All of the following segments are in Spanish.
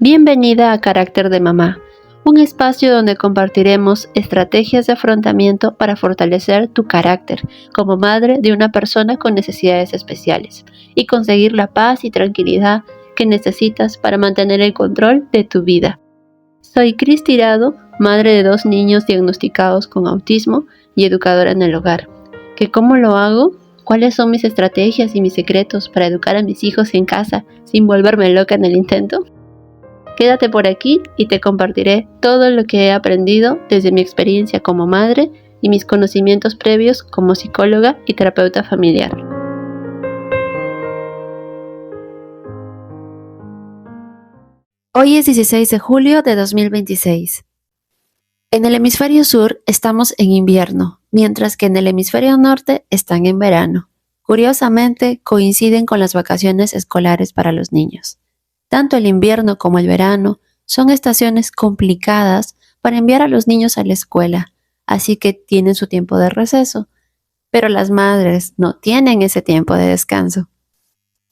Bienvenida a Carácter de Mamá, un espacio donde compartiremos estrategias de afrontamiento para fortalecer tu carácter como madre de una persona con necesidades especiales y conseguir la paz y tranquilidad que necesitas para mantener el control de tu vida. Soy Cris Tirado, madre de 2 niños diagnosticados con autismo y educadora en el hogar. ¿Cómo lo hago? ¿Cuáles son mis estrategias y mis secretos para educar a mis hijos en casa sin volverme loca en el intento? Quédate por aquí y te compartiré todo lo que he aprendido desde mi experiencia como madre y mis conocimientos previos como psicóloga y terapeuta familiar. Hoy es 16 de julio de 2026. En el hemisferio sur estamos en invierno, mientras que en el hemisferio norte están en verano. Curiosamente, coinciden con las vacaciones escolares para los niños. Tanto el invierno como el verano son estaciones complicadas para enviar a los niños a la escuela, así que tienen su tiempo de receso, pero las madres no tienen ese tiempo de descanso.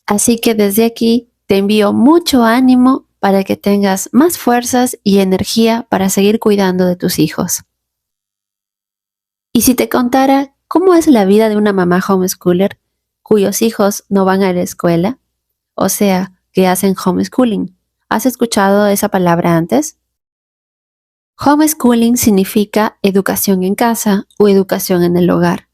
Así que desde aquí te envío mucho ánimo para que tengas más fuerzas y energía para seguir cuidando de tus hijos. Y si te contara cómo es la vida de una mamá homeschooler cuyos hijos no van a la escuela, o sea, que hacen homeschooling. ¿Has escuchado esa palabra antes? Homeschooling significa educación en casa o educación en el hogar,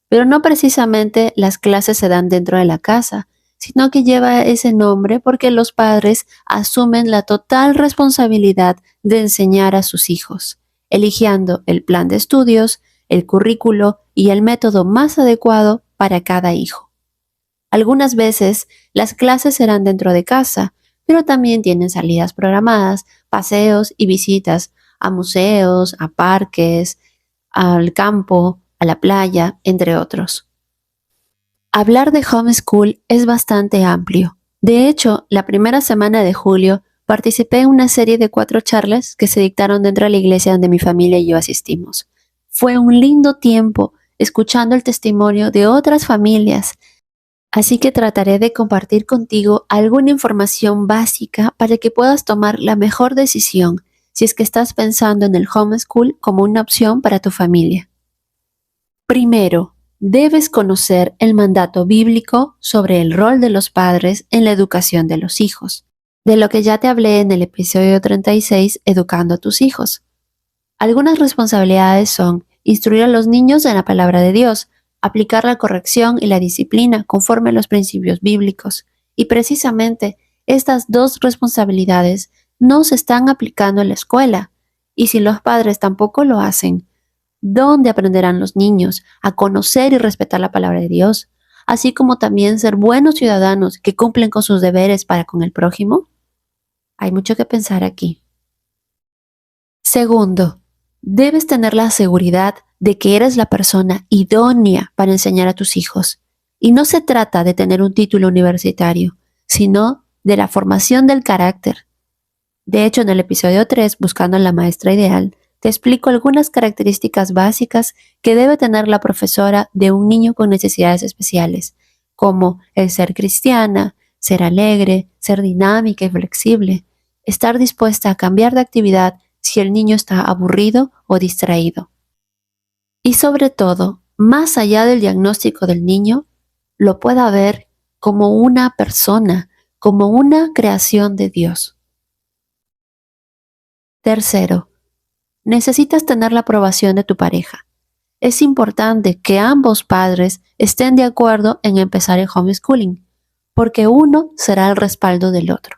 pero no precisamente las clases se dan dentro de la casa, sino que lleva ese nombre porque los padres asumen la total responsabilidad de enseñar a sus hijos, eligiendo el plan de estudios, el currículo y el método más adecuado para cada hijo. Algunas veces las clases serán dentro de casa, pero también tienen salidas programadas, paseos y visitas a museos, a parques, al campo, a la playa, entre otros. Hablar de homeschool es bastante amplio. De hecho, la primera semana de julio participé en una serie de 4 charlas que se dictaron dentro de la iglesia donde mi familia y yo asistimos. Fue un lindo tiempo escuchando el testimonio de otras familias. Así que trataré de compartir contigo alguna información básica para que puedas tomar la mejor decisión si es que estás pensando en el homeschool como una opción para tu familia. Primero, debes conocer el mandato bíblico sobre el rol de los padres en la educación de los hijos, de lo que ya te hablé en el episodio 36, Educando a tus hijos. Algunas responsabilidades son instruir a los niños en la palabra de Dios, aplicar la corrección y la disciplina conforme a los principios bíblicos. Y precisamente estas 2 responsabilidades no se están aplicando en la escuela. Y si los padres tampoco lo hacen, ¿dónde aprenderán los niños a conocer y respetar la palabra de Dios? Así como también ser buenos ciudadanos que cumplen con sus deberes para con el prójimo. Hay mucho que pensar aquí. Segundo, debes tener la seguridad de que eres la persona idónea para enseñar a tus hijos. Y no se trata de tener un título universitario, sino de la formación del carácter. De hecho, en el episodio 3, Buscando a la maestra ideal, te explico algunas características básicas que debe tener la profesora de un niño con necesidades especiales, como el ser cristiana, ser alegre, ser dinámica y flexible, estar dispuesta a cambiar de actividad si el niño está aburrido o distraído. Y sobre todo, más allá del diagnóstico del niño, lo pueda ver como una persona, como una creación de Dios. Tercero, necesitas tener la aprobación de tu pareja. Es importante que ambos padres estén de acuerdo en empezar el homeschooling, porque uno será el respaldo del otro.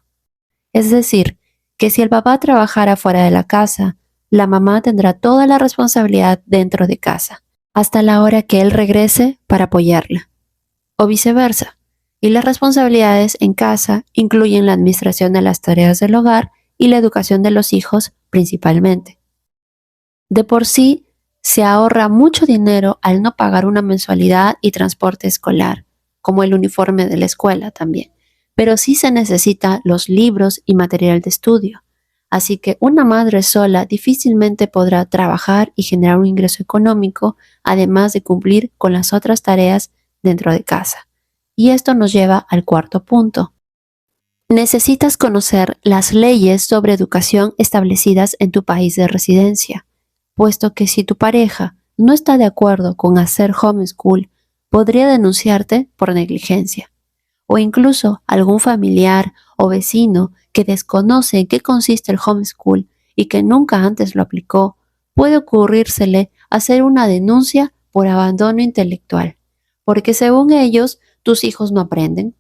Es decir, que si el papá trabajara fuera de la casa, la mamá tendrá toda la responsabilidad dentro de casa, hasta la hora que él regrese para apoyarla, o viceversa. Y las responsabilidades en casa incluyen la administración de las tareas del hogar y la educación de los hijos principalmente. De por sí, se ahorra mucho dinero al no pagar una mensualidad y transporte escolar, como el uniforme de la escuela también, pero sí se necesitan los libros y material de estudio. Así que una madre sola difícilmente podrá trabajar y generar un ingreso económico, además de cumplir con las otras tareas dentro de casa. Y esto nos lleva al cuarto punto. Necesitas conocer las leyes sobre educación establecidas en tu país de residencia, puesto que si tu pareja no está de acuerdo con hacer homeschool, podría denunciarte por negligencia, o incluso algún familiar o vecino que desconoce en qué consiste el homeschool y que nunca antes lo aplicó, puede ocurrírsele hacer una denuncia por abandono intelectual, porque según ellos, tus hijos no aprenden.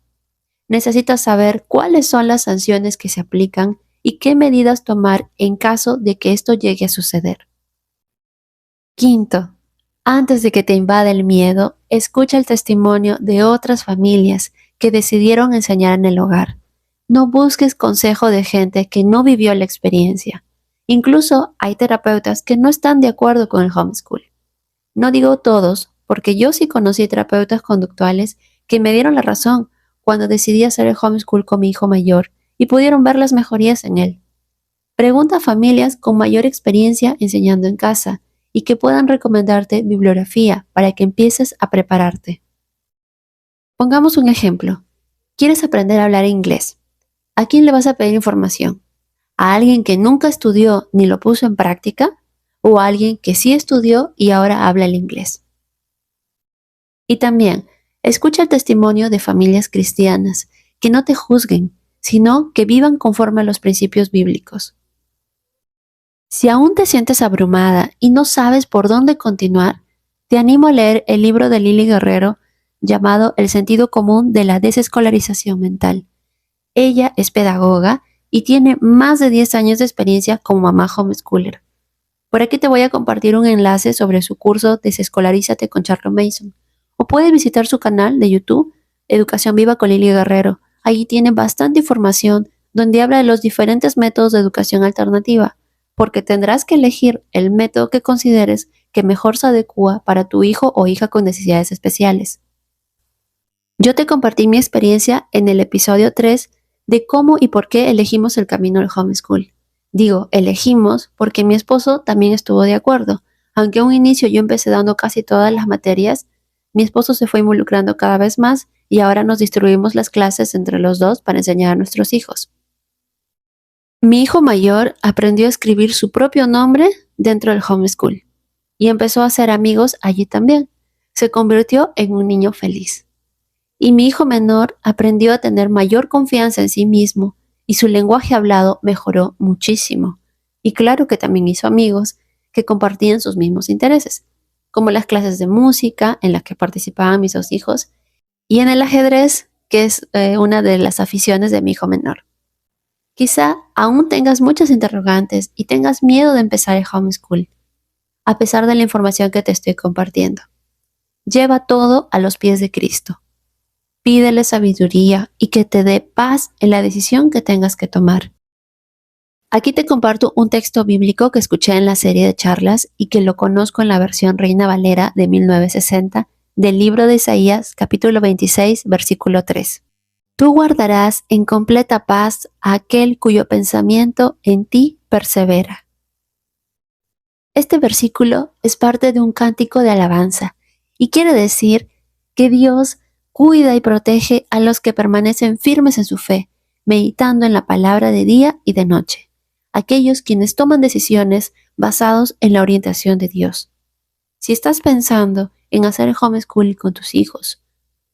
Necesitas saber cuáles son las sanciones que se aplican y qué medidas tomar en caso de que esto llegue a suceder. Quinto, antes de que te invada el miedo, escucha el testimonio de otras familias que decidieron enseñar en el hogar. No busques consejo de gente que no vivió la experiencia. Incluso hay terapeutas que no están de acuerdo con el homeschool. No digo todos, porque yo sí conocí terapeutas conductuales que me dieron la razón cuando decidí hacer el homeschool con mi hijo mayor y pudieron ver las mejorías en él. Pregunta a familias con mayor experiencia enseñando en casa y que puedan recomendarte bibliografía para que empieces a prepararte. Pongamos un ejemplo. ¿Quieres aprender a hablar inglés? ¿A quién le vas a pedir información? ¿A alguien que nunca estudió ni lo puso en práctica? ¿O a alguien que sí estudió y ahora habla el inglés? Y también, escucha el testimonio de familias cristianas que no te juzguen, sino que vivan conforme a los principios bíblicos. Si aún te sientes abrumada y no sabes por dónde continuar, te animo a leer el libro de Lily Guerrero llamado El sentido común de la desescolarización mental. Ella es pedagoga y tiene más de 10 años de experiencia como mamá homeschooler. Por aquí te voy a compartir un enlace sobre su curso Desescolarízate con Charlotte Mason. O puedes visitar su canal de YouTube, Educación Viva con Lily Guerrero. Allí tiene bastante información donde habla de los diferentes métodos de educación alternativa, porque tendrás que elegir el método que consideres que mejor se adecua para tu hijo o hija con necesidades especiales. Yo te compartí mi experiencia en el episodio 3 de cómo y por qué elegimos el camino del homeschool. Digo, elegimos porque mi esposo también estuvo de acuerdo. Aunque a un inicio yo empecé dando casi todas las materias, mi esposo se fue involucrando cada vez más y ahora nos distribuimos las clases entre los dos para enseñar a nuestros hijos. Mi hijo mayor aprendió a escribir su propio nombre dentro del homeschool y empezó a hacer amigos allí también. Se convirtió en un niño feliz. Y mi hijo menor aprendió a tener mayor confianza en sí mismo y su lenguaje hablado mejoró muchísimo. Y claro que también hizo amigos que compartían sus mismos intereses, como las clases de música en las que participaban mis dos hijos y en el ajedrez, que es una de las aficiones de mi hijo menor. Quizá aún tengas muchas interrogantes y tengas miedo de empezar el homeschool, a pesar de la información que te estoy compartiendo. Lleva todo a los pies de Cristo. Pídele sabiduría y que te dé paz en la decisión que tengas que tomar. Aquí te comparto un texto bíblico que escuché en la serie de charlas y que lo conozco en la versión Reina Valera de 1960 del libro de Isaías, capítulo 26, versículo 3. Tú guardarás en completa paz a aquel cuyo pensamiento en ti persevera. Este versículo es parte de un cántico de alabanza y quiere decir que Dios cuida y protege a los que permanecen firmes en su fe, meditando en la palabra de día y de noche, aquellos quienes toman decisiones basados en la orientación de Dios. Si estás pensando en hacer el homeschool con tus hijos,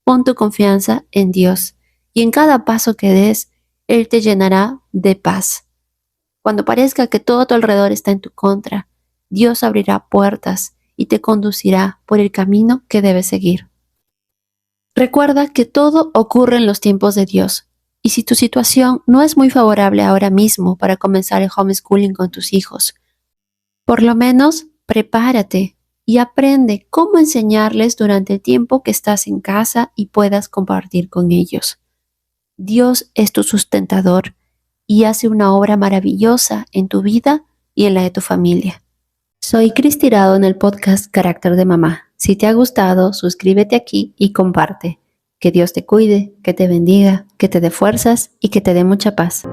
pon tu confianza en Dios y en cada paso que des, Él te llenará de paz. Cuando parezca que todo a tu alrededor está en tu contra, Dios abrirá puertas y te conducirá por el camino que debes seguir. Recuerda que todo ocurre en los tiempos de Dios, y si tu situación no es muy favorable ahora mismo para comenzar el homeschooling con tus hijos, por lo menos prepárate y aprende cómo enseñarles durante el tiempo que estás en casa y puedas compartir con ellos. Dios es tu sustentador y hace una obra maravillosa en tu vida y en la de tu familia. Soy Cris Tirado en el podcast Carácter de Mamá. Si te ha gustado, suscríbete aquí y comparte. Que Dios te cuide, que te bendiga, que te dé fuerzas y que te dé mucha paz.